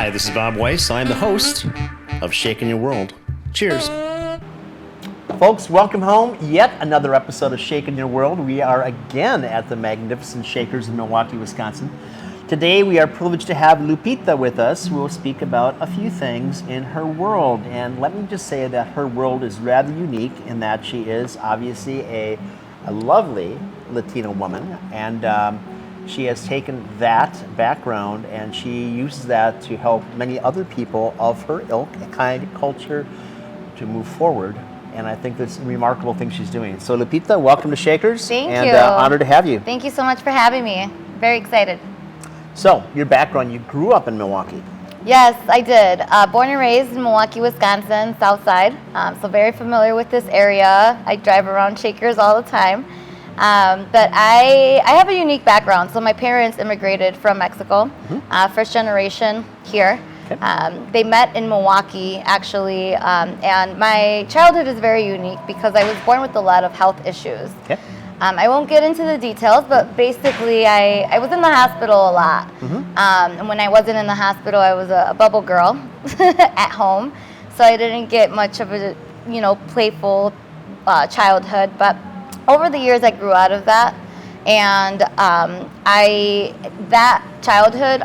Hi, this is Bob Weiss. I'm the host of Shaking Your World. Cheers. Folks, welcome home. Yet another episode of Shaking Your World. We are again at the magnificent Shakers in Milwaukee, Wisconsin. Today we are privileged to have Lupita with us, who will speak about a few things in her world. And let me just say that her world is rather unique in that she is obviously a lovely Latina woman, and she has taken that background and she uses that to help many other people of her ilk, kind, culture, to move forward. And I think that's a remarkable thing she's doing. So Lupita, welcome to Shakers. Thank and, you. Honored to have you. Thank you so much for having me. Very excited. So, your background, you grew up in Milwaukee. Yes, I did. Born and raised in Milwaukee, Wisconsin, South Side. So very familiar with this area. I drive around Shakers all the time. But I have a unique background. So my parents immigrated from Mexico, first generation here. Okay. They met in Milwaukee, actually, and my childhood is very unique because I was born with a lot of health issues. Okay. I won't get into the details, but basically I was in the hospital a lot. And when I wasn't in the hospital, I was a bubble girl at home. So I didn't get much of a, playful childhood. But over the years, I grew out of that. And that childhood,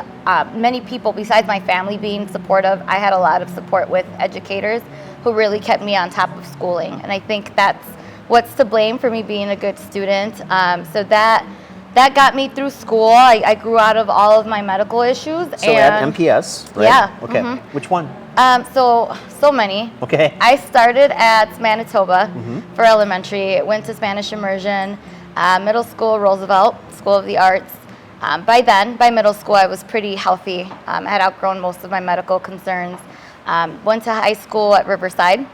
many people besides my family being supportive, I had a lot of support with educators who really kept me on top of schooling. And I think that's what's to blame for me being a good student. So that got me through school. I grew out of all of my medical issues. So at MPS, right? Yeah. Okay. Which one? So many. Okay. I started at Manitoba for elementary. Went to Spanish immersion. Middle school, Roosevelt School of the Arts. By middle school, I was pretty healthy. I had outgrown most of my medical concerns. Went to high school at Riverside.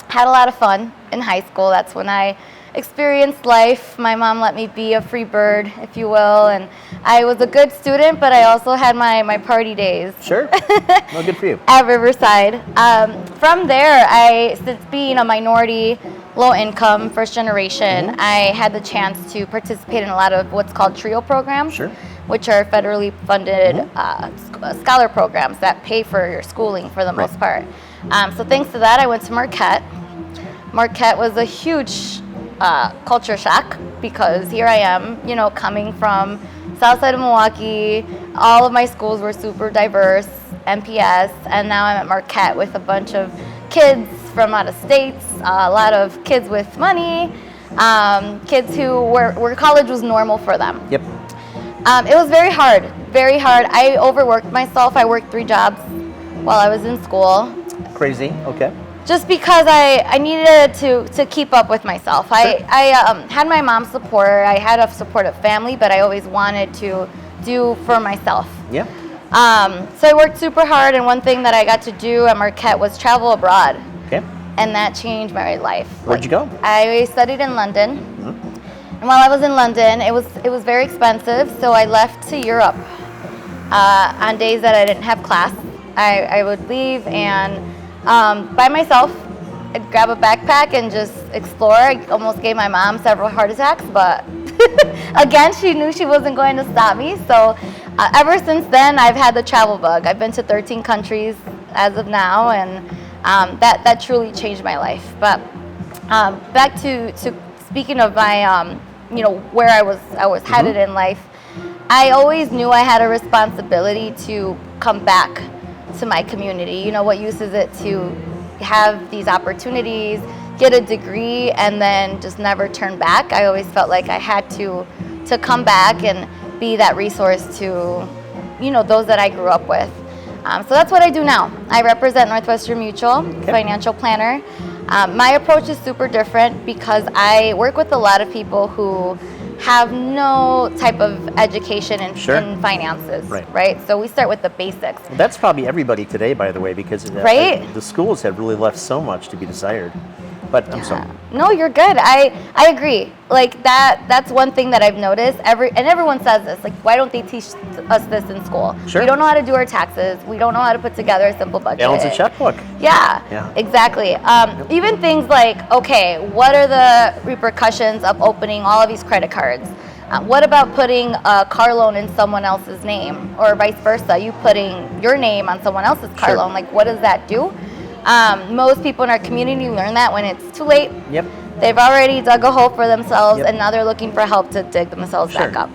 Had a lot of fun in high school. That's when I experienced life. My mom let me be a free bird, if you will, and I was a good student, but I also had my party days. Sure. Well, good for you. At Riverside. From there, since being a minority, low income, first generation, I had the chance to participate in a lot of what's called TRIO programs, which are federally funded scholar programs that pay for your schooling for the most part. So thanks to that, I went to Marquette. Marquette was a huge culture shock because here I am, coming from south side of Milwaukee. All of my schools were super diverse, MPS, and now I'm at Marquette with a bunch of kids from out of states, a lot of kids with money, kids where college was normal for them. Yep. It was very hard, very hard. I overworked myself. I worked 3 jobs while I was in school. Crazy, okay. Just because I needed to keep up with myself. I had my mom's support. I had a supportive family, but I always wanted to do for myself. Yeah. So I worked super hard, and one thing that I got to do at Marquette was travel abroad. Okay. And that changed my life. Where'd you go? I studied in London. And while I was in London, it was very expensive, so I left to Europe on days that I didn't have class. I would leave and by myself, I'd grab a backpack and just explore. I almost gave my mom several heart attacks, but again, she knew she wasn't going to stop me. So ever since then, I've had the travel bug. I've been to 13 countries as of now, and that truly changed my life. But back to speaking of my, where I was headed in life, I always knew I had a responsibility to come back to my community. What use is it to have these opportunities, get a degree, and then just never turn back? I always felt like I had to come back and be that resource to, those that I grew up with. So that's what I do now. I represent Northwestern Mutual, financial planner. My approach is super different because I work with a lot of people who have no type of education in finances, right? So we start with the basics. Well, that's probably everybody today, by the way, because the schools have really left so much to be desired. But I'm sorry. No, you're good. I agree. Like that's one thing that I've noticed. Everyone says this. Like, why don't they teach us this in school? Sure. We don't know how to do our taxes. We don't know how to put together a simple budget. Balance a checkbook. Yeah. Exactly. Even things like, okay, what are the repercussions of opening all of these credit cards? What about putting a car loan in someone else's name, or vice versa? You putting your name on someone else's car Sure. loan. Like, what does that do? Most people in our community learn that when it's too late. Yep. They've already dug a hole for themselves, Yep. and now they're looking for help to dig themselves Sure. back up.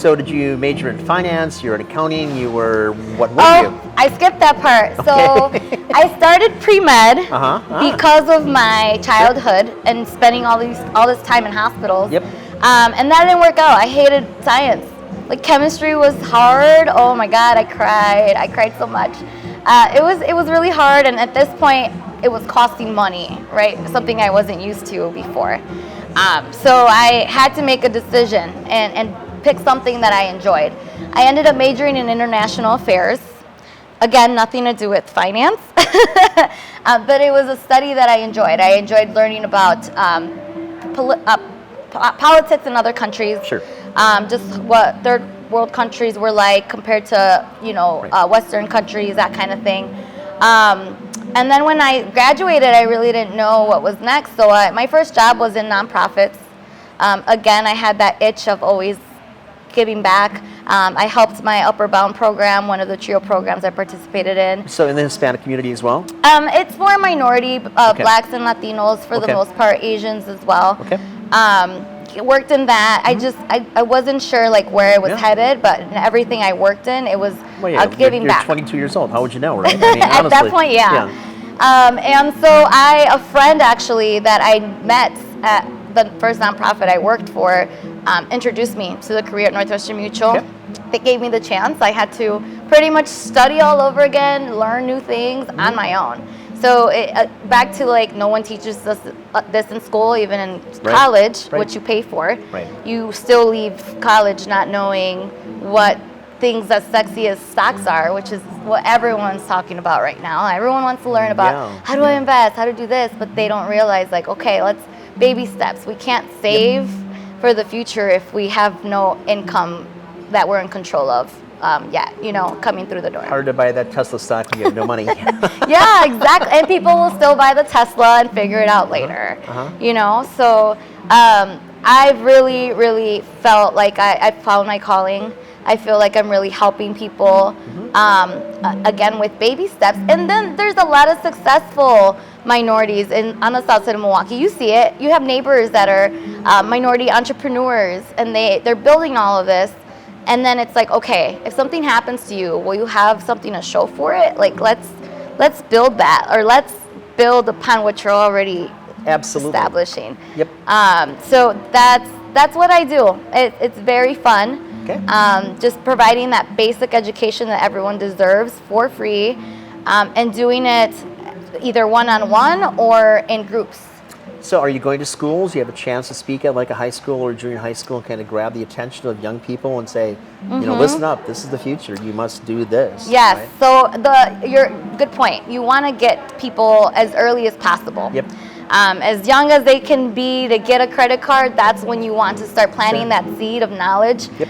So did you major in finance? You were in accounting? You were, what were Oh, you? I skipped that part. So I started pre-med because of my childhood and spending all this time in hospitals. Yep. And that didn't work out. I hated science. Like, chemistry was hard. Oh my God, I cried. I cried so much. It was really hard, and at this point, it was costing money, right? Something I wasn't used to before. So I had to make a decision and pick something that I enjoyed. I ended up majoring in international affairs. Again, nothing to do with finance, but it was a study that I enjoyed. I enjoyed learning about politics in other countries. Sure. Just what third world countries were like compared to, Western countries, that kind of thing. And then when I graduated, I really didn't know what was next. So my first job was in nonprofits. Again, I had that itch of always giving back. I helped my Upper Bound program, one of the TRIO programs I participated in. So in the Hispanic community as well? It's more minority, blacks and Latinos for the most part, Asians as well. Okay. Worked in that. I wasn't sure like where it was headed, but in everything I worked in, it was giving back. You're 22 years old. How would you know, right? I mean, At that point, yeah. And so a friend actually that I met at the first nonprofit I worked for introduced me to the career at Northwestern Mutual. Okay. They gave me the chance. I had to pretty much study all over again, learn new things on my own. So back to like, no one teaches us this in school, even in college, which you pay for. Right. You still leave college not knowing what things as sexy as stocks are, which is what everyone's talking about right now. Everyone wants to learn about how do I invest, how to do this, but they don't realize like, okay, let's baby steps. We can't save for the future if we have no income that we're in control of yet, coming through the door. Hard to buy that Tesla stock when you have no money. Yeah, exactly. And people will still buy the Tesla and figure it out later. So I've really, really felt like I found my calling. I feel like I'm really helping people, again, with baby steps. And then there's a lot of successful minorities on the south side of Milwaukee. You see it. You have neighbors that are minority entrepreneurs, and they're building all of this. And then it's like, okay, if something happens to you, will you have something to show for it? Like, let's build that, or let's build upon what you're already establishing. Yep. So that's what I do. It's very fun. Okay. Just providing that basic education that everyone deserves for free, and doing it either one-on-one or in groups. So are you going to schools? You have a chance to speak at like a high school or junior high school and kind of grab the attention of young people and say, listen up, this is the future. You must do this. Yes. Right? So your good point. You want to get people as early as possible. Yep. As young as they can be to get a credit card, that's when you want to start planting that seed of knowledge. Yep.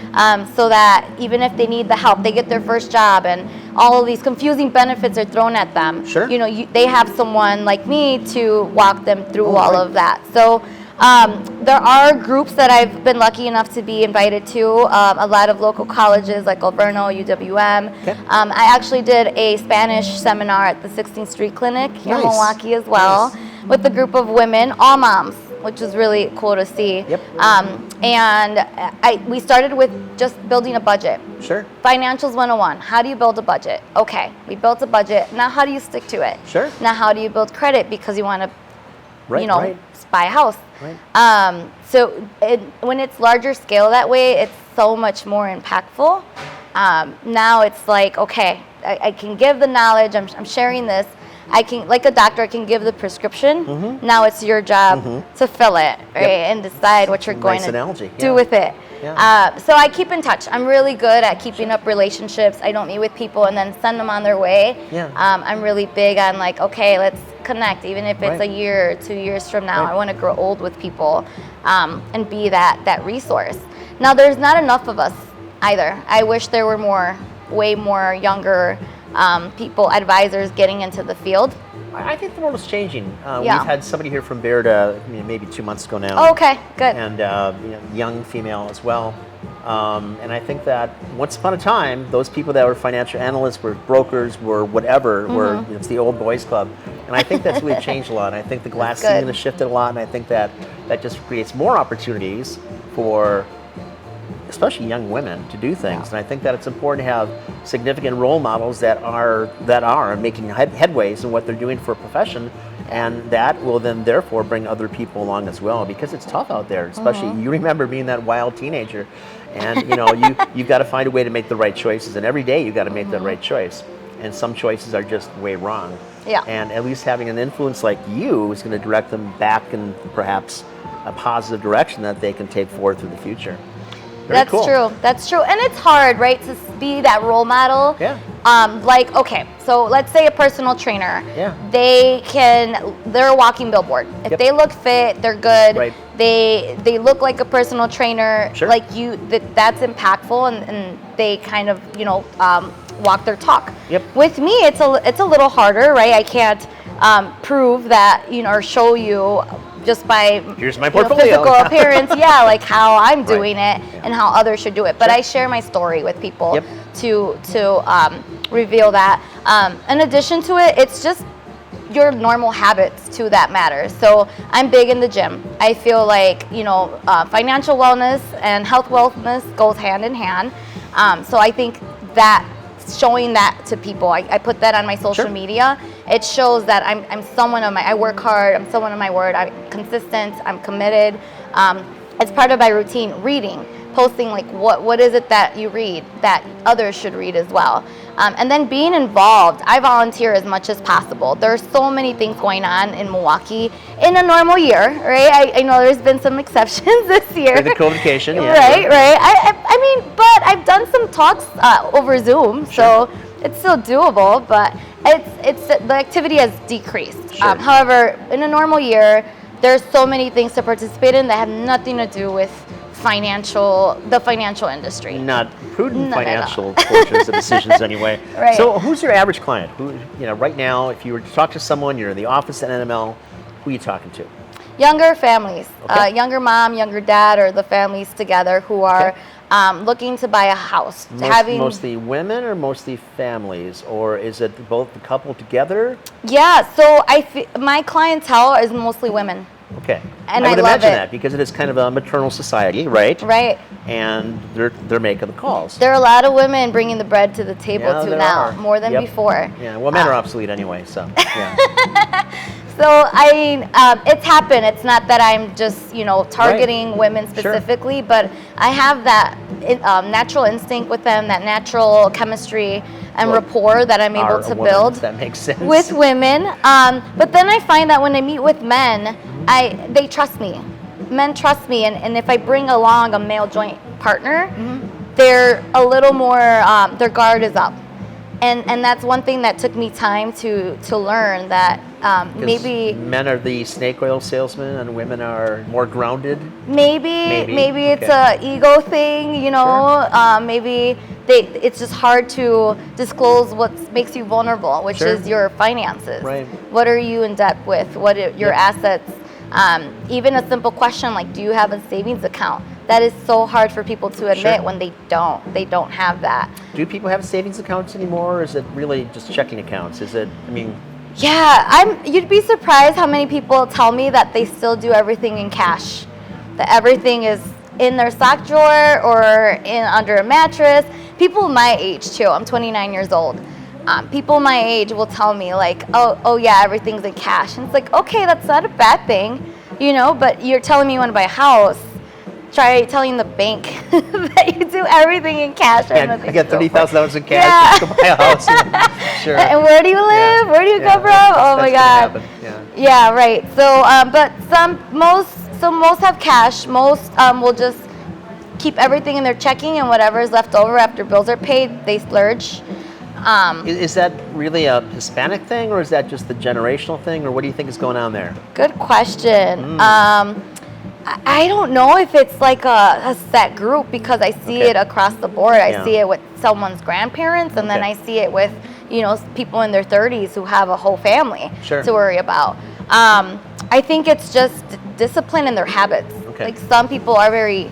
So that even if they need the help, they get their first job and all of these confusing benefits are thrown at them. Sure. They have someone like me to walk them through all of that. So there are groups that I've been lucky enough to be invited to, a lot of local colleges like Alverno, UWM. Okay. I actually did a Spanish seminar at the 16th Street Clinic here in Milwaukee as well, with a group of women, all moms, which is really cool to see. Yep. And we started with just building a budget. Sure. Financials 101. How do you build a budget? Okay, we built a budget. Now how do you stick to it? Sure. Now how do you build credit because you want to, buy a house? Right. So when it's larger scale that way, it's so much more impactful. Now it's like, okay, I can give the knowledge. I'm sharing this. I can, like a doctor, I can give the prescription. Now it's your job to fill it, right, and decide what you're going to do with it. Yeah. So I keep in touch. I'm really good at keeping up relationships. I don't meet with people and then send them on their way. Yeah. I'm really big on like, okay, let's connect, even if it's a year or 2 years from now. I want to grow old with people and be that resource. Now, there's not enough of us either. I wish there were way more younger people, advisors getting into the field. I think the world is changing. We've had somebody here from Baird maybe 2 months ago now. Oh, okay, good. And young female as well. And I think that once upon a time, those people that were financial analysts, were brokers, were whatever, were it's the old boys club. And I think that's really changed a lot. And I think the glass ceiling has shifted a lot, and I think that just creates more opportunities for especially young women to do things. And I think that it's important to have significant role models that are making headways in what they're doing for a profession, and that will then therefore bring other people along as well, because it's tough out there. Especially you remember being that wild teenager, and you've got to find a way to make the right choices, and every day you've got to make the right choice, and some choices are just way wrong. And at least having an influence like you is going to direct them back in perhaps a positive direction that they can take forward through the future. That's true. That's true. And it's hard, right, to be that role model. Like, okay, so let's say a personal trainer. They're a walking billboard. If they look fit, they're good. They look like a personal trainer, like you. That's impactful, and they kind of walk their talk. With me, it's a little harder, right? I can't prove that or show you just by here's my portfolio. Physical appearance, like how I'm doing it and how others should do it. But I share my story with people to reveal that. In addition to it, it's just your normal habits too that matter. So I'm big in the gym. I feel like financial wellness and health wellness goes hand in hand. So I think that showing that to people, I put that on my social media. It shows that I'm someone I work hard, I'm someone of my word, I'm consistent, I'm committed. It's part of my routine, reading, posting like what is it that you read that others should read as well. And then being involved, I volunteer as much as possible. There's so many things going on in Milwaukee in a normal year, right? I know there's been some exceptions this year. The COVID-cation, Right. I mean, but I've done some talks over Zoom, so it's still doable, but it's the activity has decreased. However, in a normal year, there's so many things to participate in that have nothing to do with the financial industry. Not prudent financial fortunes and decisions anyway. So who's your average client? Who, right now, if you were to talk to someone, you're in the office at NML, who are you talking to? Younger families, younger mom, younger dad, or the families together who are looking to buy a house. Mostly women or mostly families, or is it both the couple together? Yeah, so my clientele is mostly women. Okay. And I would love imagine it. that because it is kind of a maternal society, right? Right. And they're making the calls. There are a lot of women bringing the bread to the table now, more than before. Yeah, well, men are obsolete anyway, so yeah. So it's happened. It's not that I'm just targeting women specifically, but I have that natural instinct with them, that natural chemistry and rapport that I'm able to build. That makes sense. With women. But then I find that when I meet with men, they trust me. Men trust me, and if I bring along a male joint partner, they're a little more, their guard is up. And that's one thing that took me time to learn, that maybe men are the snake oil salesmen and women are more grounded. Maybe it's a ego thing, maybe it's just hard to disclose what makes you vulnerable, which is your finances. What are you in debt with? What are your assets? Even a simple question like, do you have a savings account? That is so hard for people to admit when they don't have that. Do people have savings accounts anymore, or is it really just checking accounts? Yeah, you'd be surprised how many people tell me that they still do everything in cash. That everything is in their sock drawer or under a mattress. People my age too, I'm 29 years old. People my age will tell me like, oh yeah, everything's in cash. And it's like, okay, that's not a bad thing, but you're telling me you want to buy a house. Try telling the bank that you do everything in cash. I get $30,000 in cash to buy a house. And where do you live? Where do you come from? Oh my God. Yeah, right. So, but most have cash. Most will just keep everything in their checking, and whatever is left over after bills are paid, they splurge. Is that really a Hispanic thing, or is that just the generational thing, or what do you think is going on there? Good question. I don't know if it's like a set group, because I see it across the board. I see it with someone's grandparents, and then I see it with people in their 30s who have a whole family to worry about. I think it's just discipline in their habits. Like some people are very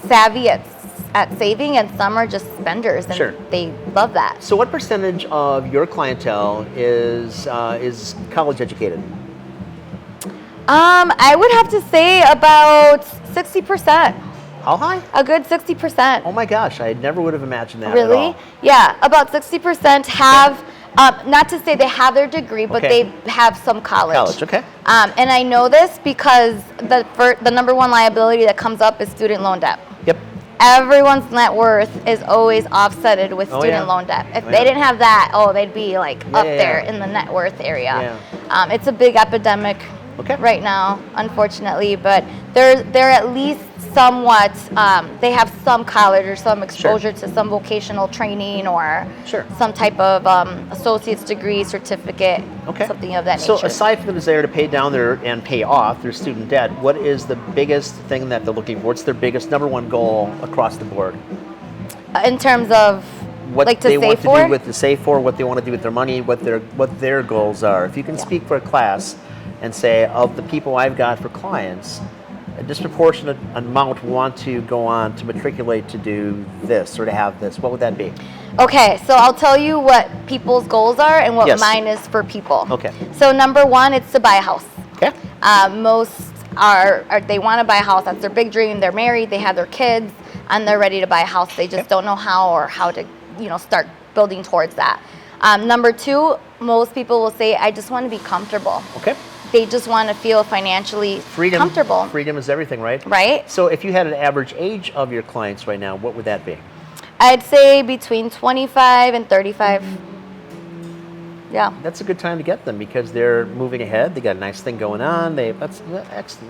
savvy at at saving, and some are just spenders, and Sure. they love that. So what percentage of your clientele is college educated? I would have to say about 60%. How high? A good 60%. Oh my gosh, I never would have imagined that at Really? all. Yeah, about 60% have, not to say they have their degree, but Okay. they have some college. College, okay. And I know this because the number one liability that comes up is student loan debt. Yep. Everyone's net worth is always offsetted with Oh, student yeah. loan debt. If Oh, they yeah. didn't have that, they'd be like Yeah, up yeah, there yeah. in the net worth area. Yeah. It's a big epidemic Okay. right now, unfortunately, but they're at least somewhat, they have some college or some exposure to some vocational training or Sure. some type of associate's degree, certificate, Okay. something of that So nature. aside from the desire to pay down and pay off their student debt, what is the biggest thing that they're looking for? What's their biggest number one goal across the board? In terms of What like to they save want to for? do with the save for, what they want to do with their money, what their goals are. If you can speak for a class and say, of the people I've got for clients, a disproportionate amount want to go on to matriculate to do this or to have this, what would that be? Okay, so I'll tell you what people's goals are and what Yes. mine is for people. Okay. So number one, it's to buy a house. Okay. Most are they want to buy a house. That's their big dream. They're married, they have their kids, and they're ready to buy a house. They just don't know how or how to, start building towards that. Number two, most people will say, I just want to be comfortable. Okay. They just want to feel financially comfortable. Freedom is everything, right? Right? So if you had an average age of your clients right now, what would that be? I'd say between 25 and 35. Yeah. That's a good time to get them because they're moving ahead. They got a nice thing going on. That's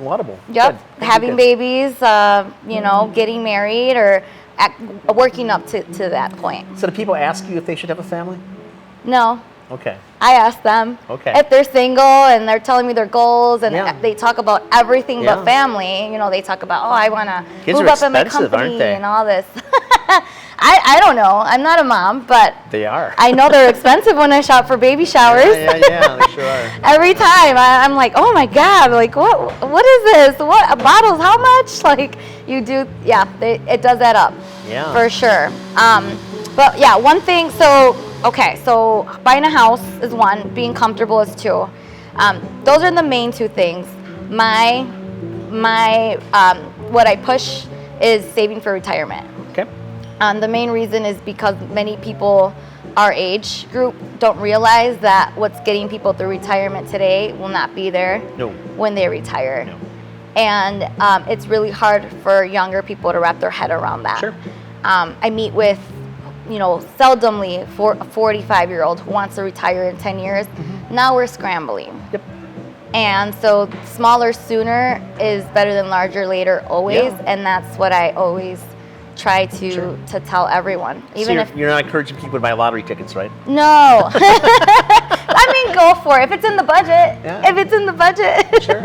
laudable. Yep. Good. Having babies, getting married or working up to that point. So do people ask you if they should have a family? No. Okay. I ask them Okay. if they're single and they're telling me their goals and Yeah. they talk about everything Yeah. but family. They talk about, I want to Kids move are up in my expensive, aren't company they? and all this. I don't know. I'm not a mom, but They are. I know they're expensive when I shop for baby showers. Yeah, they sure are. Every time I'm like, oh my God, like what is this? What bottles? How much? Like you do, yeah, it does add up. Yeah. For sure. But yeah, one thing. So buying a house is one. Being comfortable is two. Those are the main two things. My what I push is saving for retirement. Okay. The main reason is because many people our age group don't realize that what's getting people through retirement today will not be there No. when they retire. No. And it's really hard for younger people to wrap their head around that. Sure. I meet with, seldomly for a 45-year-old who wants to retire in 10 years. Mm-hmm. Now we're scrambling. Yep. And so smaller sooner is better than larger later always. Yeah. And that's what I always try to Sure. to tell everyone. Even if you're not encouraging people to buy lottery tickets, right? no. I mean, go for it. If it's in the budget. Yeah. If it's in the budget. Sure.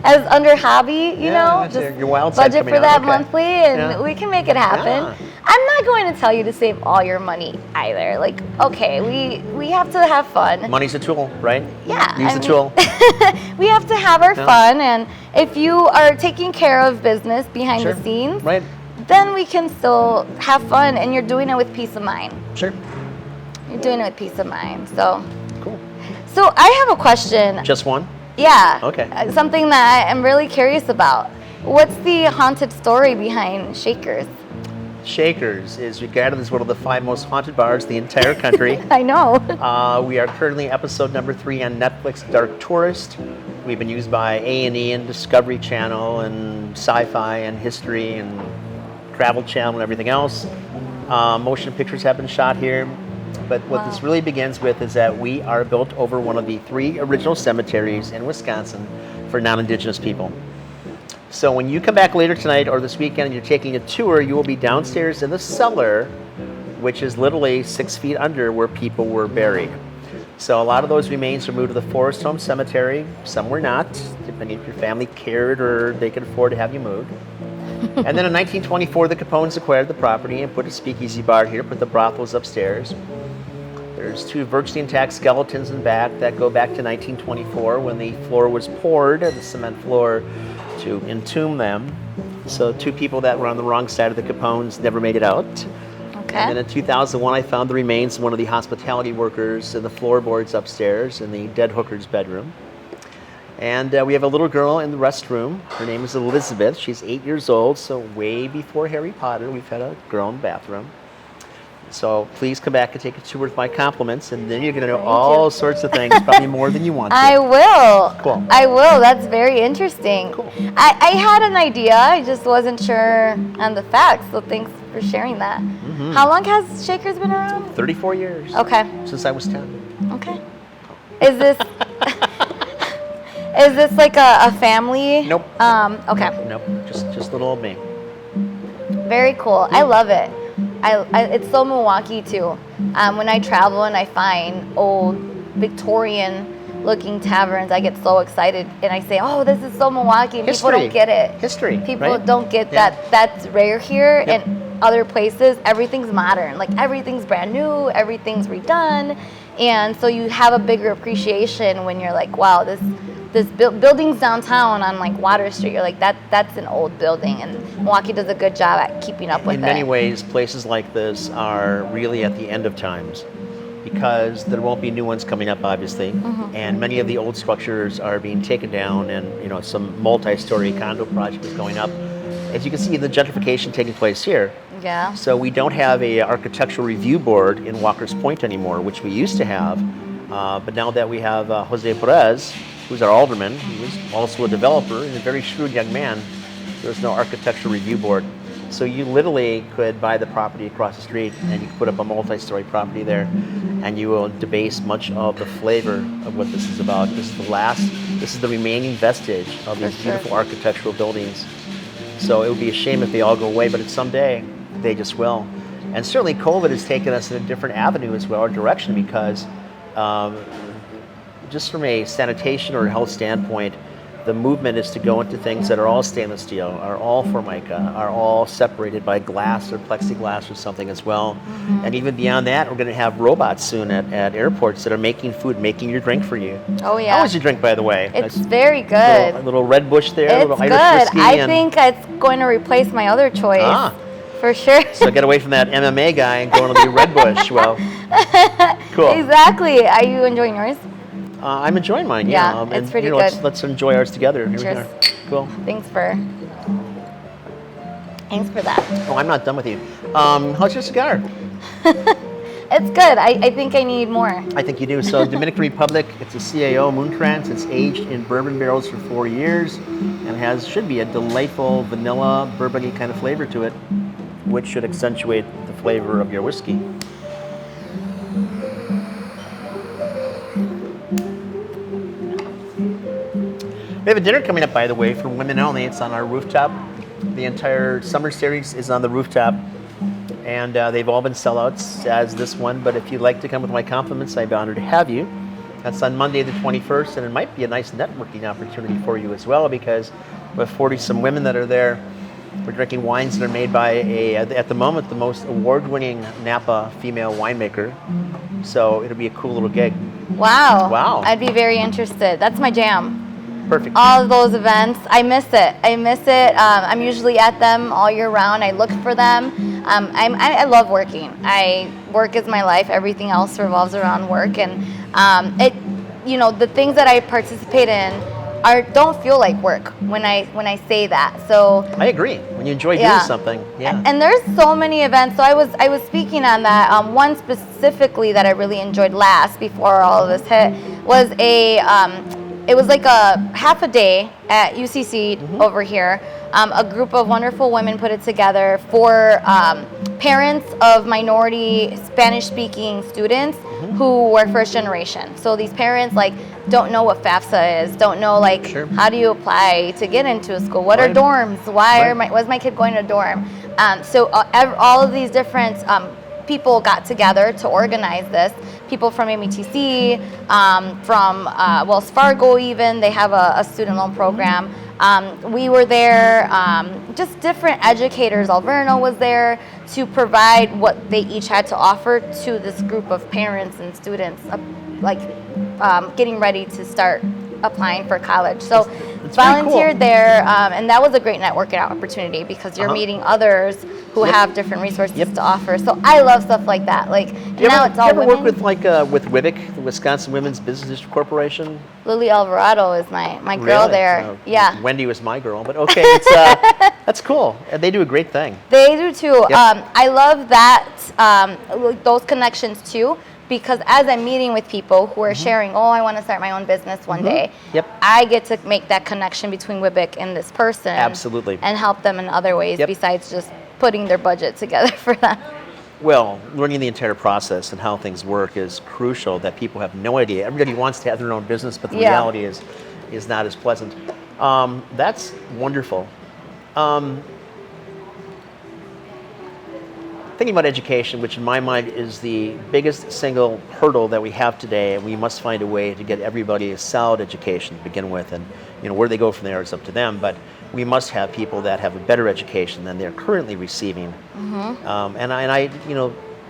As under hobby, Yeah, that's your wild side budget coming for out. that Okay. monthly and Yeah. we can make it happen. Yeah. I'm not going to tell you to save all your money either. Like, okay, we have to have fun. Money's a tool, right? Yeah. Use the tool. We have to have our Yeah. fun, and if you are taking care of business behind Sure. the scenes, Right. then we can still have fun, and you're doing it with peace of mind. Sure. You're doing it with peace of mind. So Cool. I have a question. Just one? Yeah. Okay. Something that I'm really curious about. What's the haunted story behind Shakers? Shakers is regarded as one of the 5 most haunted bars in the entire country. I know. We are currently episode number 3 on Netflix, Dark Tourist. We've been used by A&E and Discovery Channel and Sci-Fi and History and Travel Channel and everything else. Motion pictures have been shot here. But what this really begins with is that we are built over one of the 3 original cemeteries in Wisconsin for non-Indigenous people. So when you come back later tonight or this weekend and you're taking a tour, you will be downstairs in the cellar, which is literally 6 feet under where people were buried. So a lot of those remains were moved to the Forest Home Cemetery. Some were not, depending if your family cared or they could afford to have you moved. And then in 1924, the Capones acquired the property and put a speakeasy bar here, put the brothels upstairs. There's 2 virtually intact skeletons in back that go back to 1924 when the floor was poured, the cement floor, to to entomb them. So 2 people that were on the wrong side of the Capones never made it out. Okay. And then in 2001, I found the remains of one of the hospitality workers in the floorboards upstairs in the dead hooker's bedroom. And we have a little girl in the restroom. Her name is Elizabeth. She's 8 years old, so way before Harry Potter, we've had a girl in the bathroom. So please come back and take a tour with my compliments, and then you're going to know all sorts of things, probably more than you want to. I will. Cool. I will. That's very interesting. Cool. I had an idea. I just wasn't sure on the facts, so thanks for sharing that. Mm-hmm. How long has Shakers been around? 34 years. Okay. Since I was 10. Okay. Is this is this like a family? Nope. Okay. Nope. Just little old me. Very cool. I love it. It's so Milwaukee too. When I travel and I find old Victorian-looking taverns, I get so excited and I say, "Oh, this is so Milwaukee." And people don't get it. History. People right? don't get Yeah. that. That's rare here. Yep. And other places, everything's modern. Like everything's brand new. Everything's redone. And so you have a bigger appreciation when you're like, "Wow, this building's downtown on like Water Street." You're like, that's an old building, and Milwaukee does a good job at keeping up with it. In many ways, places like this are really at the end of times because there won't be new ones coming up, obviously, and many of the old structures are being taken down, and some multi-story condo project is going up. As you can see, the gentrification taking place here. Yeah. So we don't have a architectural review board in Walker's Point anymore, which we used to have, but now that we have Jose Perez, who's our alderman, he was also a developer and a very shrewd young man, there's no architectural review board. So you literally could buy the property across the street and you could put up a multi-story property there, and you will debase much of the flavor of what this is about. This is the remaining vestige of these beautiful architectural buildings. So it would be a shame if they all go away, but it's someday they just will. And certainly COVID has taken us in a different avenue as well, or direction, because just from a sanitation or health standpoint, the movement is to go into things that are all stainless steel, are all Formica, are all separated by glass or plexiglass or something as well. And even beyond that, we're going to have robots soon at airports that are making food, making your drink for you. Oh yeah. How was your drink, by the way? It's very good. A little Red Bush there, a It's little good. Irish whiskey. I think it's going to replace my other choice. For sure. So get away from that MMA guy and go into the Red Bush. Well, cool. Exactly. Are you enjoying yours? I'm enjoying mine. Yeah, and, it's pretty let's, good. let's enjoy ours together. Here Cheers. we are. Cool. Thanks for that. Oh, I'm not done with you. How's your cigar? It's good. I think I need more. I think you do. So Dominican Republic, it's a CAO Moontrance. It's aged in bourbon barrels for 4 years and should be a delightful vanilla bourbony kind of flavor to it, which should accentuate the flavor of your whiskey. We have a dinner coming up, by the way, for women only. It's on our rooftop. The entire summer series is on the rooftop, and they've all been sellouts, as this one. But if you'd like to come with my compliments, I'd be honored to have you. That's on Monday the 21st, and it might be a nice networking opportunity for you as well, because we have 40-some women that are there. We're drinking wines that are made by at the moment, the most award-winning Napa female winemaker. So it'll be a cool little gig. Wow. Wow. I'd be very interested. That's my jam. Perfect. All of those events. I miss it. I'm usually at them all year round. I look for them. I love working. Work is my life. Everything else revolves around work. And the things that I participate in don't feel like work when I say that. So I agree. When you enjoy doing something, yeah. And there's so many events. So I was speaking on that. One specifically that I really enjoyed last before all of this hit was it was like a half a day at UCC over here. A group of wonderful women put it together for parents of minority Spanish-speaking students who were first generation. So these parents don't know what FAFSA is, don't know how do you apply to get into a school, what are dorms, was my kid going to a dorm? So all of these different people got together to organize this. People from METC, from Wells Fargo even, they have a student loan program. We were there, just different educators. Alverno was there to provide what they each had to offer to this group of parents and students, getting ready to start applying for college. So That's volunteered cool. there, and that was a great networking opportunity because you're meeting others who have different resources to offer. So I love stuff like that. Like now it's all you ever women. work with with WIBIC, the Wisconsin Women's Business District Corporation? Lily Alvarado is my girl Really? there. Yeah. Wendy was my girl, but okay, it's, that's cool. And they do a great thing. They do too. Yep. I love that, those connections too, because as I'm meeting with people who are sharing, I want to start my own business one day, Yep. I get to make that connection between WIBIC and this person. Absolutely. And help them in other ways Yep. besides just putting their budget together for them. Well, learning the entire process and how things work is crucial that people have no idea. Everybody wants to have their own business, but the reality is not as pleasant. That's wonderful. Thinking about education, which in my mind is the biggest single hurdle that we have today, and we must find a way to get everybody a solid education to begin with, and where they go from there is up to them, but we must have people that have a better education than they're currently receiving. And I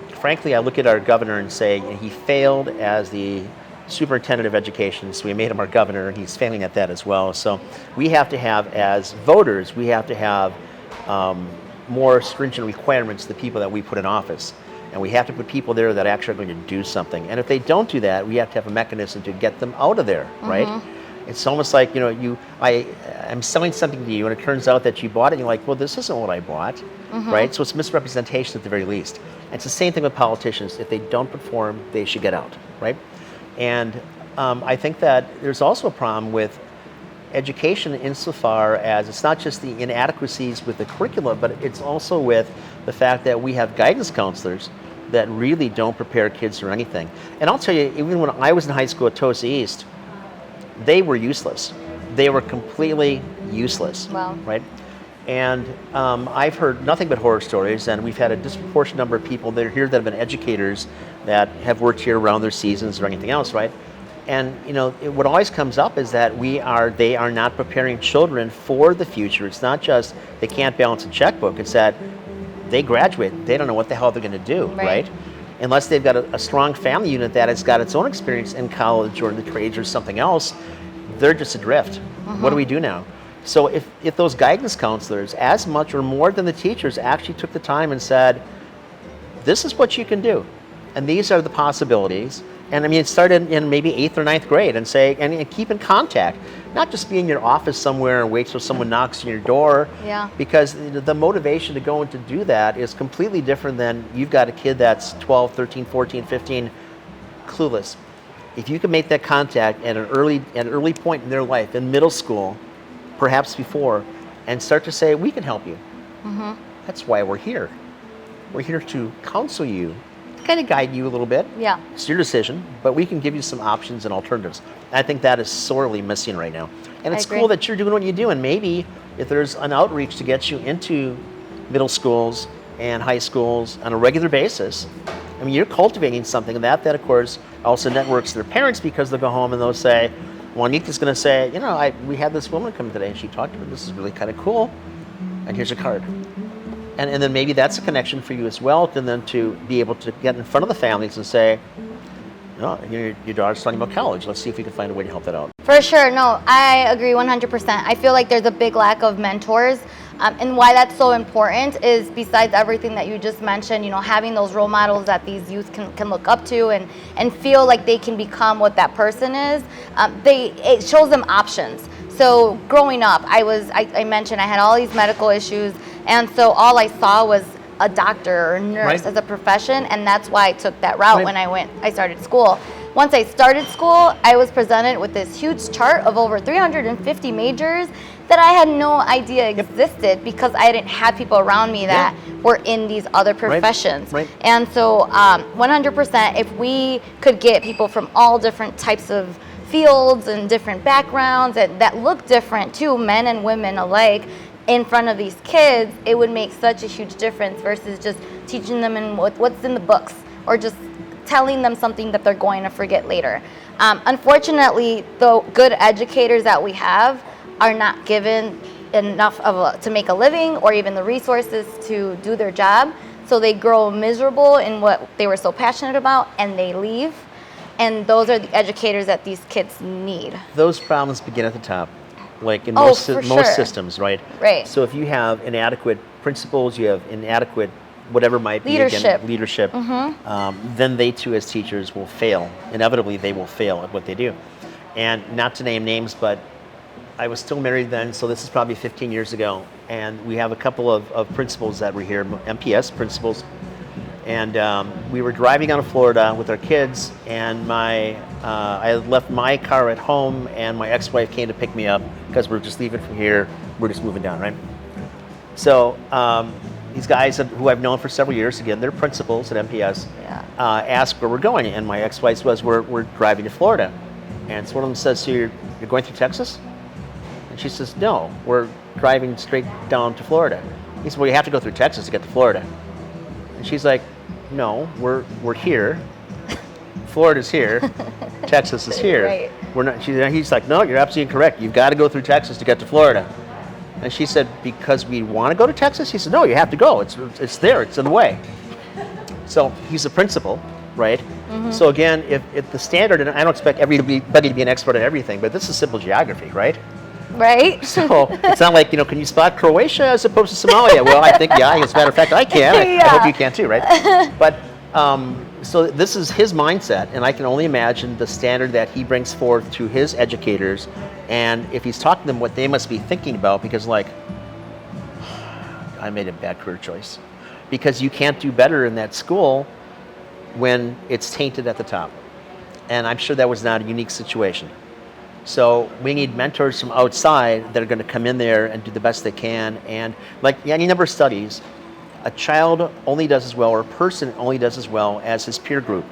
frankly, I look at our governor and say he failed as the superintendent of education, so we made him our governor, and he's failing at that as well. So we have to have, as voters, we have to have more stringent requirements to the people that we put in office. And we have to put people there that actually are going to do something. And if they don't do that, we have to have a mechanism to get them out of there, right? It's almost like, I'm selling something to you and it turns out that you bought it and you're like, well, this isn't what I bought, right? So it's misrepresentation at the very least. And it's the same thing with politicians. If they don't perform, they should get out, right? And I think that there's also a problem with education insofar as it's not just the inadequacies with the curriculum, but it's also with the fact that we have guidance counselors that really don't prepare kids for anything. And I'll tell you, even when I was in high school at Tosa East, they were useless. They were completely useless, right? And I've heard nothing but horror stories, and we've had a disproportionate number of people that are here that have been educators that have worked here around their seasons or anything else, right? And what always comes up is that they are not preparing children for the future. It's not just they can't balance a checkbook. It's that they graduate, they don't know what the hell they're going to do, right? Unless they've got a strong family unit that has got its own experience in college or in the trades or something else, they're just adrift. What do we do now? So if those guidance counselors, as much or more than the teachers, actually took the time and said, this is what you can do, and these are the possibilities. And I mean, it started in maybe 8th or 9th grade, and say, and keep in contact, not just be in your office somewhere and wait till someone knocks on your door. Because the motivation to go and to do that is completely different than you've got a kid that's 12, 13, 14, 15, clueless. If you can make that contact at an early point in their life, in middle school, perhaps before, and start to say, we can help you. That's why we're here. We're here to counsel you, kind of guide you a little bit. It's your decision, but we can give you some options and alternatives. I think that is sorely missing right now. And it's cool that you're doing what you do, and maybe if there's an outreach to get you into middle schools and high schools on a regular basis, I mean, you're cultivating something, and that of course also networks their parents, because they'll go home and they'll say, well, Nika's going to say, we had this woman come today and she talked to me, this is really kind of cool, and here's a card. And then maybe that's a connection for you as well, and then to be able to get in front of the families and say, your daughter's talking about college. Let's see if we can find a way to help that out. For sure. No, I agree 100%. I feel like there's a big lack of mentors. And why that's so important is, besides everything that you just mentioned, having those role models that these youth can look up to and feel like they can become what that person is, it shows them options. So growing up, I mentioned I had all these medical issues, and so all I saw was a doctor or nurse as a profession, and that's why I took that route when I started school. Once I started school, I was presented with this huge chart of over 350 majors that I had no idea existed, because I didn't have people around me that were in these other professions. And so 100%, if we could get people from all different types of fields and different backgrounds that look different too, men and women alike, in front of these kids, it would make such a huge difference versus just teaching them in what's in the books, or just telling them something that they're going to forget later. Unfortunately, the good educators that we have are not given enough to make a living, or even the resources to do their job. So they grow miserable in what they were so passionate about, and they leave. And those are the educators that these kids need. Those problems begin at the top, like in Oh, most for most sure. systems, right? Right. So if you have inadequate principals, you have inadequate whatever it might be, Leadership. leadership, then they too as teachers will fail. Inevitably, they will fail at what they do. And not to name names, but I was still married then, so this is probably 15 years ago. And we have a couple of principals that were here, MPS principals. And we were driving out of Florida with our kids, and I had left my car at home, and my ex-wife came to pick me up because we're just leaving from here. We're just moving down, right? So these guys who I've known for several years, again, they're principals at MPS, asked where we're going, and my ex-wife was, we're driving to Florida. And so one of them says, so you're going through Texas? And she says, no, we're driving straight down to Florida. He said, well, you have to go through Texas to get to Florida. And she's like, no, we're here. Florida's here. Texas is here. Right. We're not. He's like, no, you're absolutely correct. You've got to go through Texas to get to Florida. And she said, because we want to go to Texas? He said, no, you have to go. It's there. It's in the way. So he's a principal, right? So again, if the standard, and I don't expect everybody to be an expert at everything, but this is simple geography, right? Right? So it's not like, can you spot Croatia as opposed to Somalia? Well, I think, as a matter of fact, I can. I hope you can too, right? But so this is his mindset, and I can only imagine the standard that he brings forth to his educators, and if he's talking to them, what they must be thinking about, because I made a bad career choice. Because you can't do better in that school when it's tainted at the top. And I'm sure that was not a unique situation. So we need mentors from outside that are going to come in there and do the best they can. And like any number of studies, a child only does as well, or a person only does as well as his peer group.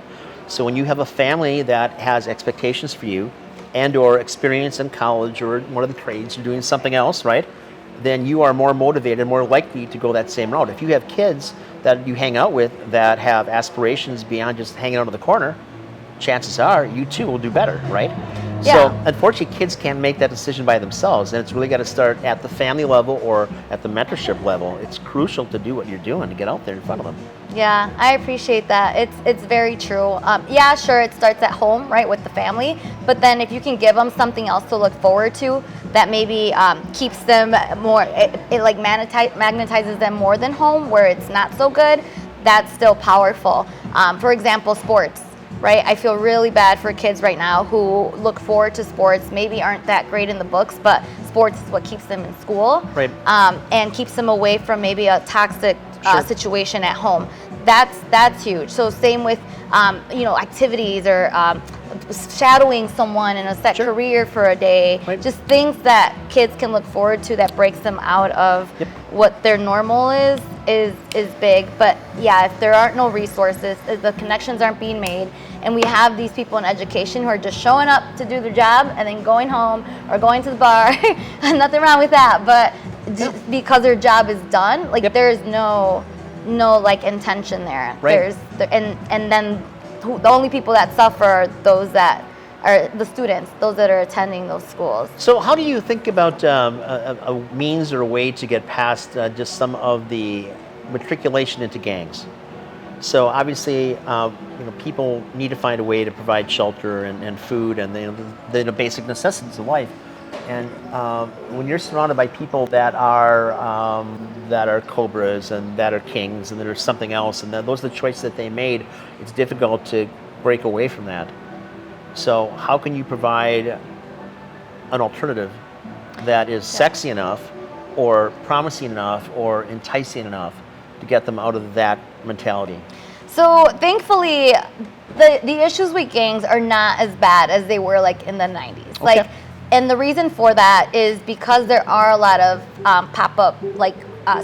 So when you have a family that has expectations for you and or experience in college or one of the trades, you're doing something else, right? Then you are more motivated, more likely to go that same route. If you have kids that you hang out with that have aspirations beyond just hanging out in the corner, chances are you too will do better, right? Yeah. So unfortunately, kids can't make that decision by themselves, and it's really got to start at the family level or at the mentorship level. It's crucial to do what you're doing, to get out there in front of them. Yeah, I appreciate that. It's very true. Sure, it starts at home, right, with the family. But then if you can give them something else to look forward to that maybe keeps them more, it like magnetizes them more than home, where it's not so good, that's still powerful. For example, sports. Right, I feel really bad for kids right now who look forward to sports, maybe aren't that great in the books, but sports is what keeps them in school, right. And keeps them away from maybe a toxic situation at home. That's huge. So same with activities or shadowing someone in a set career for a day, right. Just things that kids can look forward to that breaks them out of what their normal is big. But yeah, if there aren't no resources, if the connections aren't being made, and we have these people in education who are just showing up to do their job and then going home or going to the bar, nothing wrong with that, but because their job is done, there's no like intention there. Right. And then the only people that suffer are those that are the students, those that are attending those schools. So how do you think about a means or a way to get past just some of the matriculation into gangs? So obviously, people need to find a way to provide shelter and food and the basic necessities of life. And when you're surrounded by people that are cobras and that are kings and that are something else, and those are the choices that they made, it's difficult to break away from that. So how can you provide an alternative that is sexy enough or promising enough or enticing enough to get them out of that mentality? So thankfully, the issues with gangs are not as bad as they were in the 90s. Okay. And the reason for that is because there are a lot of pop-up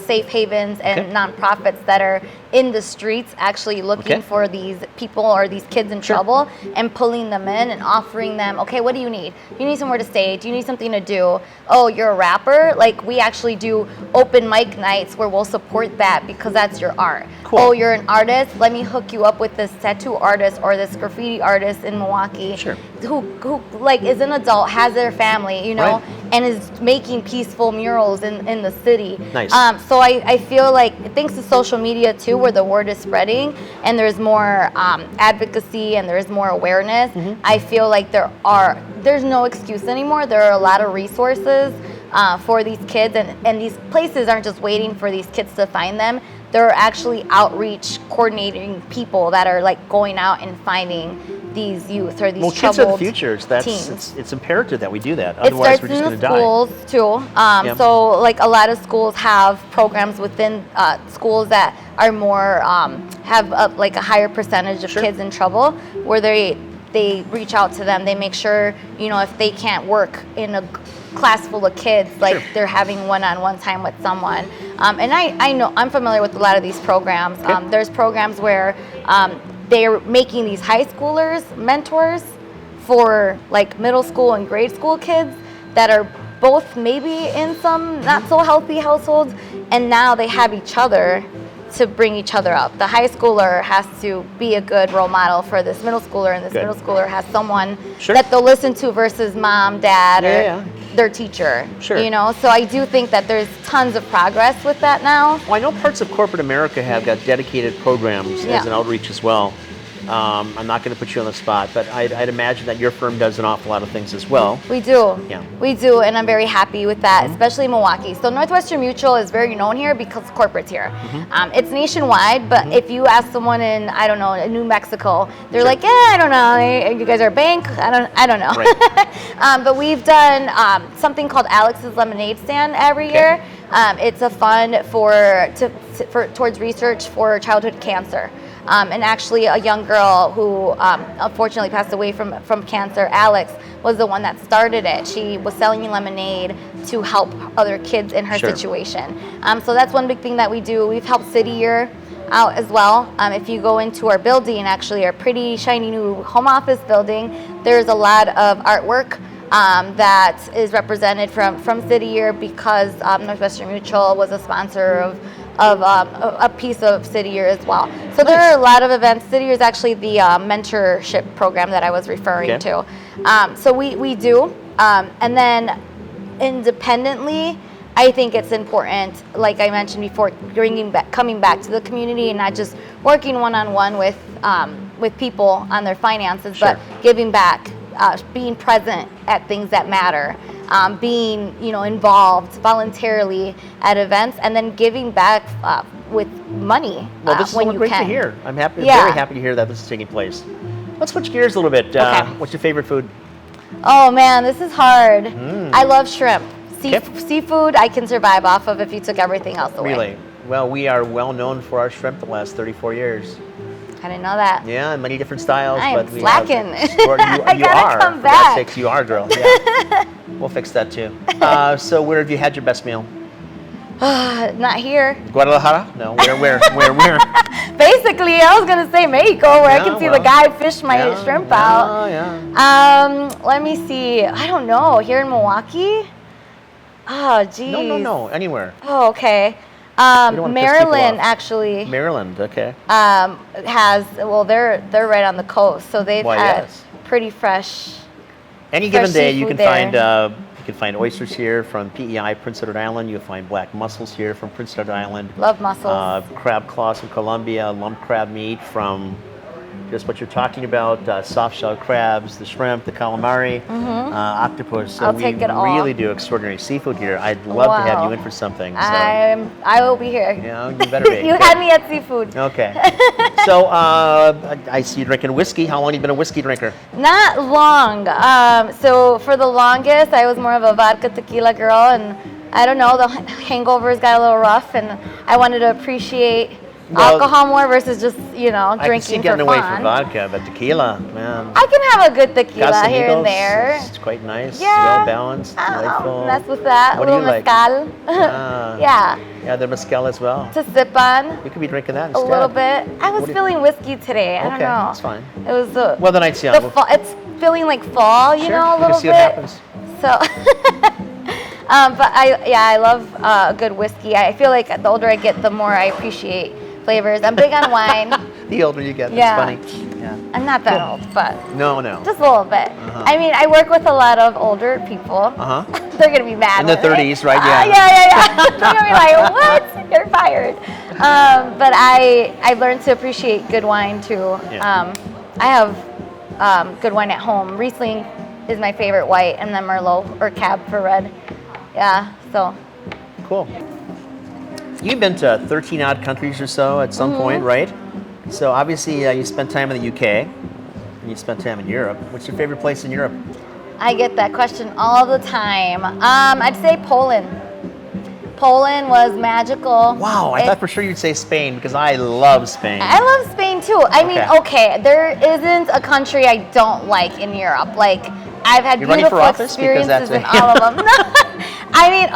safe havens and nonprofits that are in the streets actually looking for these people or these kids in trouble and pulling them in and offering them, okay, what do you need? You need somewhere to stay. Do you need something to do? Oh, you're a rapper? We actually do open mic nights where we'll support that because that's your art. Cool. Oh, you're an artist? Let me hook you up with this tattoo artist or this graffiti artist in Milwaukee who is an adult, has their family, Right. and is making peaceful murals in the city. Nice. So I feel like thanks to social media too, where the word is spreading and there's more advocacy and there's more awareness, I feel like there's no excuse anymore. There are a lot of resources for these kids, and these places aren't just waiting for these kids to find them. There are actually outreach coordinating people that are like going out and finding these youth or these kids are the troubled future. teens. It's imperative that we do that. It Otherwise, starts we're just in going the to die. schools too. Yep. So like a lot of schools have programs within schools that are more have like a higher percentage of Sure. kids in trouble, where they reach out to them. They make sure, you know, if they can't work in a class full of kids, like Sure. they're having one-on-one time with someone. And I know I'm familiar with a lot of these programs. Okay. There's programs where they're making these high schoolers mentors for like middle school and grade school kids that are both maybe in some not so healthy households, and now they have each other to bring each other up. The high schooler has to be a good role model for this middle schooler, and this Good. middle schooler has someone Sure. that they'll listen to versus mom, dad, or Yeah. their teacher. Sure. You know, so I do think that there's tons of progress with that now. Well, I know parts of corporate America have got dedicated programs Yeah. as an outreach as well. I'm not going to put you on the spot, but I'd imagine that your firm does an awful lot of things as well. We do. Yeah. We do, and I'm very happy with that, especially in Milwaukee. So Northwestern Mutual is very known here because corporate's here. It's nationwide, but if you ask someone in, I don't know, New Mexico, they're Sure. like, I don't know, you guys are a bank? I don't know. Right. But we've done something called Alex's Lemonade Stand every year. It's a fund towards research for childhood cancer. And actually a young girl who unfortunately passed away from cancer, Alex, was the one that started it. She was selling lemonade to help other kids in her Sure. situation. So that's one big thing that we do. We've helped City Year out as well. If you go into our building, actually our pretty shiny new home office building, there's a lot of artwork that is represented from City Year because Northwestern Mutual was a sponsor of a piece of City Year as well. So there are a lot of events. City Year is actually the mentorship program that I was referring to. So we do. And then independently, I think it's important, like I mentioned before, coming back to the community and not just working one-on-one with people on their finances, Sure. but giving back, being present at things that matter. Being, involved voluntarily at events, and then giving back with money Well, this is when you great can. to hear. I'm happy, Yeah. very happy to hear that this is taking place. Let's switch gears a little bit. Okay. What's your favorite food? Oh man, this is hard. I love shrimp. Okay. Seafood I can survive off of if you took everything else away. Really? Well, we are well known for our shrimp the last 34 years. I didn't know that. Yeah, many different styles. I am but we slacking. Have, I gotta come For God's back. sakes, you are, girl. Yeah. We'll fix that too. So where have you had your best meal? Not here. Guadalajara? No. Where? Basically, I was gonna say Mexico, where I Yeah, can see well, the guy fish my shrimp out. Oh, yeah. Let me see. I don't know. Here in Milwaukee? Oh, geez. No. Anywhere. Oh, okay. don't wanna piss people Maryland off. actually Maryland. Okay. has. Well, they're right on the coast, so they've Why, had yes. pretty fresh. Any fresh given day, you seafood can there. find oysters here from PEI, Prince Edward Island. You'll find black mussels here from Prince Edward Island. Love mussels. Crab claws from Colombia, lump crab meat from just what you're talking about, soft shell crabs, the shrimp, the calamari, octopus. So I'll take it all. we really do extraordinary seafood here. I'd love to have Wow. you in for something. So, I will be here. you better be. You had me at seafood. Okay. So I see you drinking whiskey. How long have you been a whiskey drinker? Not long. So for the longest, I was more of a vodka tequila girl, and I don't know, the hangovers got a little rough, and I wanted to appreciate alcohol more versus just I can see drinking getting for away fun. from vodka, but tequila, man. I can have a good tequila here Casamigos, and there. It's quite nice, Yeah. well balanced, I delightful. don't mess with that. What a do little you like? mezcal. Ah. Yeah, Yeah, the mezcal as well. to sip on You could be drinking that a instead. little bit. I was What do you- feeling whiskey today. I don't Okay, know. that's fine. It was the Well, then I'd see. Sure, it's feeling like fall, you know, a you little can see bit. what happens. So, but I love a good whiskey. I feel like the older I get, the more I appreciate flavors. I'm big on wine. The older you get, that's Yeah. funny. Yeah. I'm not that old, but No. just a little bit. I mean, I work with a lot of older people. They're gonna be mad. In the with me. 30s, right? Yeah. Yeah. They're gonna be like, "What? You're fired." But I've learned to appreciate good wine too. Yeah. I have good wine at home. Riesling is my favorite white, and then Merlot or Cab for red. Yeah. So. Cool. You've been to 13 odd countries or so at some point, right? So obviously you spent time in the UK and you spent time in Europe. What's your favorite place in Europe? I get that question all the time. I'd say Poland. Poland was magical. Wow, I thought for sure you'd say Spain because I love Spain. I love Spain too. I mean, okay, there isn't a country I don't like in Europe. Like, I've had beautiful experiences in all of them. I mean,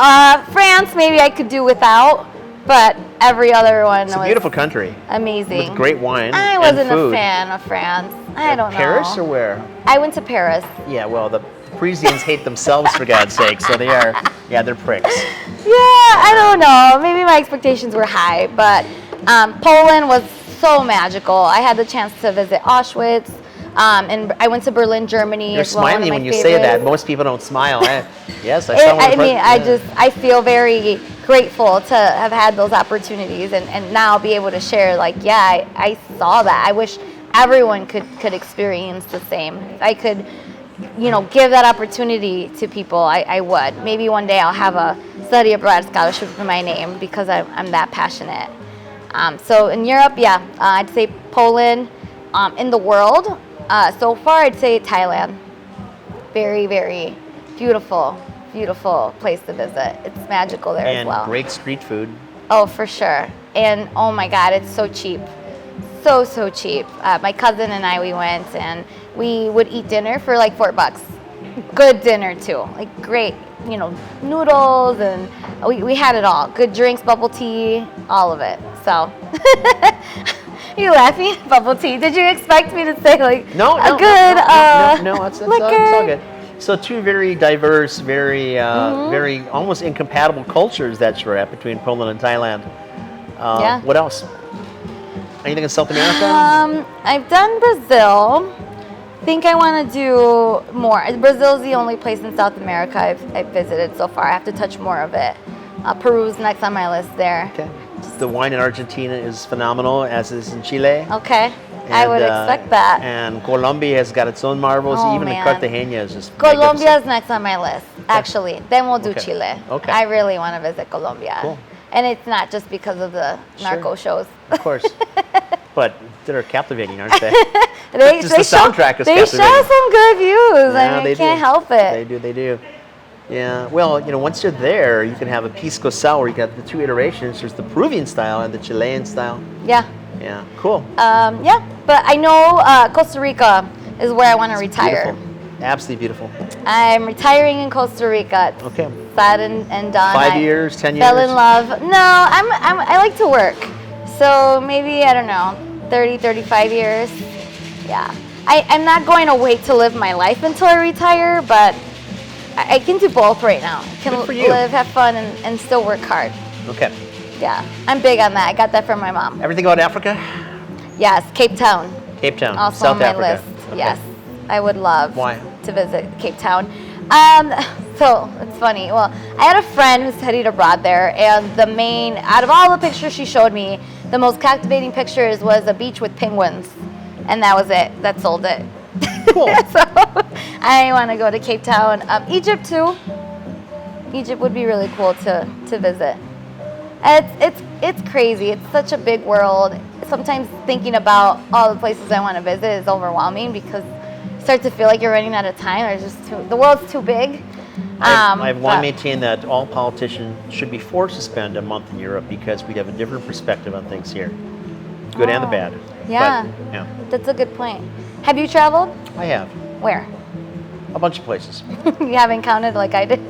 France maybe I could do without, but every other one It's a beautiful country. Amazing. With great wine I wasn't and food. a fan of France. I don't know. Paris or where? I went to Paris. Yeah, well, the Parisians hate themselves for God's sake, so they're pricks. Yeah, I don't know. Maybe my expectations were high, but Poland was so magical. I had the chance to visit Auschwitz, and I went to Berlin, Germany. You're smiling when you say that. Most people don't smile. Yes, I saw one. I feel very grateful to have had those opportunities and now be able to share. Like, yeah, I saw that. I wish everyone could experience the same. If I could, give that opportunity to people, I would. Maybe one day I'll have a study abroad scholarship for my name because I'm that passionate. So in Europe, I'd say Poland. In the world, so far, I'd say Thailand. Very, very beautiful place to visit. It's magical there as well. And great street food. Oh, for sure. And oh my God, it's so cheap. So cheap. My cousin and I, we went and we would eat dinner for like $4. Good dinner too. Like great, noodles, and we had it all. Good drinks, bubble tea, all of it. So. You laughing? Bubble tea. Did you expect me to say like no, a good no, it's all good. So two very diverse, very almost incompatible cultures that you're at between Poland and Thailand. What else? Anything in South America? I've done Brazil. I think I want to do more. Brazil's the only place in South America I've visited so far. I have to touch more of it. Peru's next on my list there. Okay. The wine in Argentina is phenomenal, as is in Chile. Okay. I would expect that. And Colombia has got its own marvels. Even the Cartagena is just Colombia is next on my list, actually. Then we'll do Chile. Okay. I really want to visit Colombia. Cool. And it's not just because of the narco shows. Of course. But they're captivating, aren't they? The soundtrack is captivating. They show some good views. Yeah, I can't help it. They do. Yeah, well, once you're there, you can have a pisco sour. You got the two iterations. There's the Peruvian style and the Chilean style. Yeah. Yeah, cool. But I know Costa Rica is where I want to retire. Beautiful. Absolutely beautiful. I'm retiring in Costa Rica. It's okay. Sad and done. 5 years, 10 years? Fell in love. No, I like to work. So maybe, I don't know, 30, 35 years. Yeah. I'm not going to wait to live my life until I retire, but I can do both right now. I can live, have fun, and still work hard. Okay. Yeah, I'm big on that. I got that from my mom. Everything about Africa? Yes, Cape Town. Cape Town, also South on my Africa. list. Okay. Yes, I would love Why? to visit Cape Town. So it's funny. Well, I had a friend who studied abroad there, and out of all the pictures she showed me, the most captivating pictures was a beach with penguins, and that was it. That sold it. Cool. So I want to go to Cape Town. Egypt too. Egypt would be really cool to visit. It's crazy. It's such a big world. Sometimes thinking about all the places I want to visit is overwhelming because you start to feel like you're running out of time. The world's too big. I've long maintained that all politicians should be forced to spend a month in Europe because we'd have a different perspective on things here, good and the bad. Yeah, But, that's a good point. Have you traveled? I have. Where? A bunch of places. You haven't counted like I did?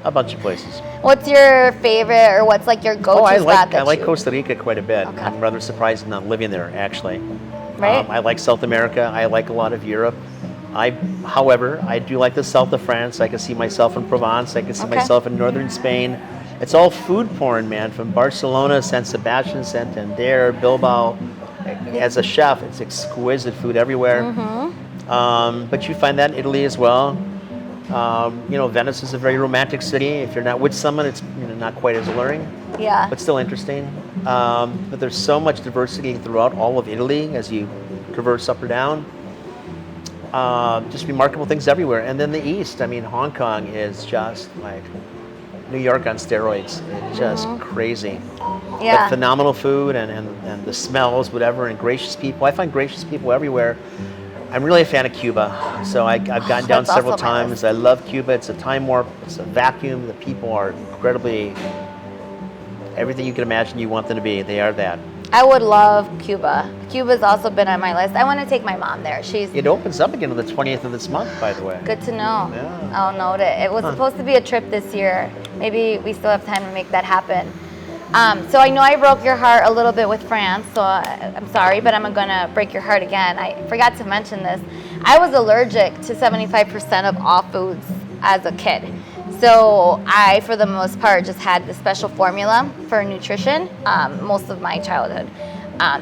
A bunch of places. What's your favorite, or what's like your go-to spot? I like Costa Rica quite a bit. Okay. I'm rather surprised not living there, actually. Right. I like South America. I like a lot of Europe. However, I do like the south of France. I can see myself in Provence. I can see myself in northern Spain. It's all food porn, man, from Barcelona, San Sebastian, Santander, Bilbao. as a chef, it's exquisite food everywhere. But you find that in Italy as well. Venice is a very romantic city. If you're not with someone, it's not quite as alluring, Yeah. but still interesting. But there's so much diversity throughout all of Italy as you traverse up or down. Just remarkable things everywhere. And then the East, I mean, Hong Kong is just like New York on steroids. It's just crazy. Yeah. But phenomenal food and the smells, whatever, and gracious people. I find gracious people everywhere. I'm really a fan of Cuba, so I've gotten down That's several also my times. list. I love Cuba. It's a time warp. It's a vacuum. The people are incredibly everything you can imagine you want them to be. They are that. I would love Cuba. Cuba's also been on my list. I want to take my mom there. She's It opens up again on the 20th of this month, by the way. good to know. Yeah. I'll note it. It was supposed to be a trip this year. Maybe we still have time to make that happen. So I know I broke your heart a little bit with France, so I'm sorry, but I'm going to break your heart again. I forgot to mention this. I was allergic to 75% of all foods as a kid. So I, for the most part, just had the special formula for nutrition most of my childhood.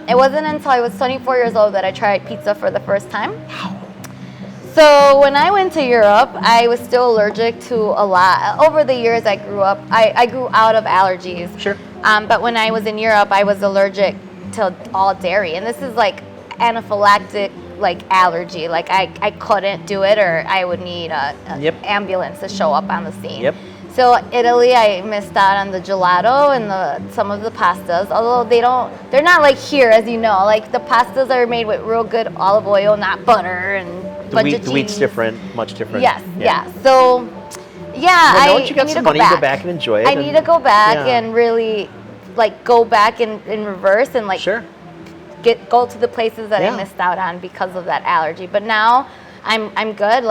It wasn't until I was 24 years old that I tried pizza for the first time. So when I went to Europe, I was still allergic to a lot. Over the years I grew up, I grew out of allergies. Sure. But when I was in Europe, I was allergic to all dairy. And this is like anaphylactic allergy. Like I couldn't do it, or I would need a ambulance to show up on the scene. Yep. So Italy, I missed out on the gelato and some of the pastas. Although they're not like here, as you know. Like the pastas are made with real good olive oil, not butter, and The wheat's different, much different. Yes, yeah. So, yeah, Well, I once you got need some to go money, back. go back and enjoy it. I need to go back Yeah. and really, go back in reverse and Sure. go to the places that Yeah. I missed out on because of that allergy. But now I'm good.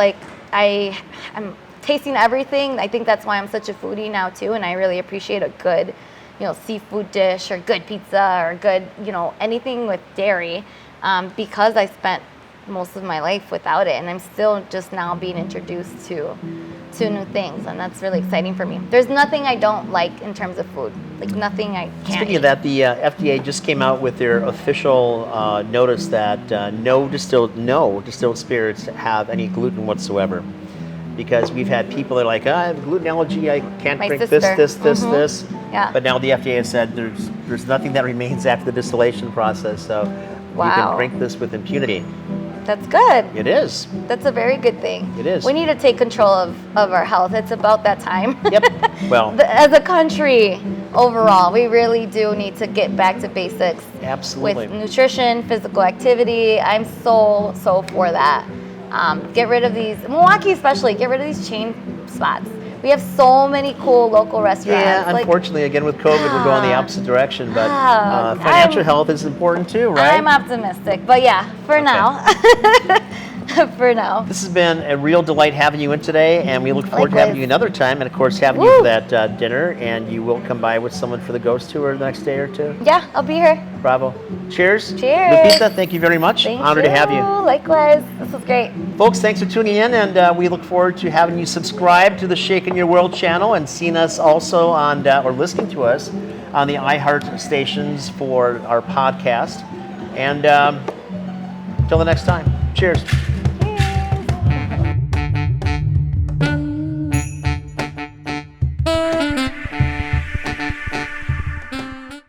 I'm tasting everything. I think that's why I'm such a foodie now too, and I really appreciate a good, seafood dish or good pizza or good, anything with dairy, because I spent most of my life without it, and I'm still just now being introduced to new things, and that's really exciting for me. There's nothing I don't like in terms of food, nothing I can't Speaking eat. of that, the FDA just came out with their official notice that no distilled spirits have any gluten whatsoever. Because we've had people that are like, I have a gluten allergy, I can't My drink sister. this. Yeah. But now the FDA has said there's nothing that remains after the distillation process, so you Wow. can drink this with impunity. That's good. It is. That's a very good thing. It is. We need to take control of our health. It's about that time. Yep. Well, As a country, overall, we really do need to get back to basics absolutely. with nutrition, physical activity. I'm so for that. Get rid of these, Milwaukee especially, get rid of these chain spots. We have so many cool local restaurants. Yeah, unfortunately, again with COVID, we're going the opposite direction. But financial health is important too, right? I'm optimistic, but yeah, for now. For now. This has been a real delight having you in today, and we look forward to having Likewise. you another time, and of course having you Woo! for that dinner. And you will come by with someone for the ghost tour the next day or two. Yeah, I'll be here. Bravo! Cheers. Cheers. Lupita, thank you very much. Thank Honored you. to have you. Likewise. This was great. Folks, thanks for tuning in, and we look forward to having you subscribe to the Shaking Your World channel and seeing us also on, or listening to us on the iHeart stations for our podcast. And until the next time, cheers.